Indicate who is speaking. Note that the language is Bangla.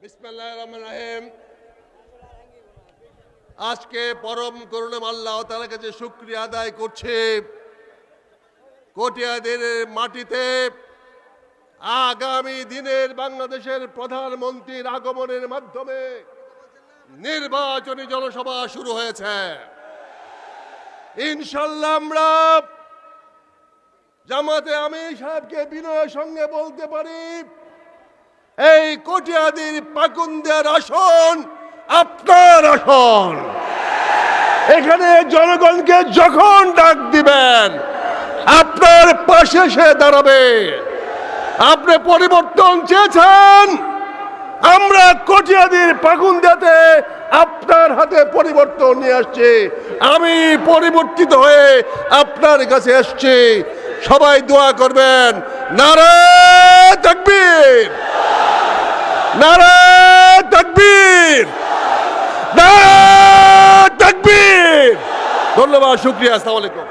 Speaker 1: বিসমিল্লাহির রহমানির রহিম। আজকে পরম করুণাময় আল্লাহ তাআলার কাছে শুকরিয়া আদায় করছি। কটিয়াদীর মাটিতে আগামী দিনের বাংলাদেশের প্রধানমন্ত্রীর আগমনের মাধ্যমে নির্বাচনী জনসভা শুরু হয়েছে। ইনশাআল্লাহ আমরা জামাতে আমির সাহেবকে বিনয়ের সঙ্গে বলতে পারি, এই কটিয়াদীর পাকুন্দিয়ার আসন আপনার আসন। এখানে জনগণকে যখন ডাক দিবেন আপনার পাশে সে দাঁড়াবে। আপনি পরিবর্তন চেয়েছেন, আমরা কটিয়াদীর পাকুন্দিয়াতে আপনার হাতে পরিবর্তন নিয়ে আসছি। আমি পরিবর্তিত হয়ে আপনার কাছে এসছি। সবাই দোয়া করবেন। নারে তাকবীর, নারে তাকবীর, নারে তাকবীর। ধন্যবাদ, শুকরিয়া, আসসালামু আলাইকুম।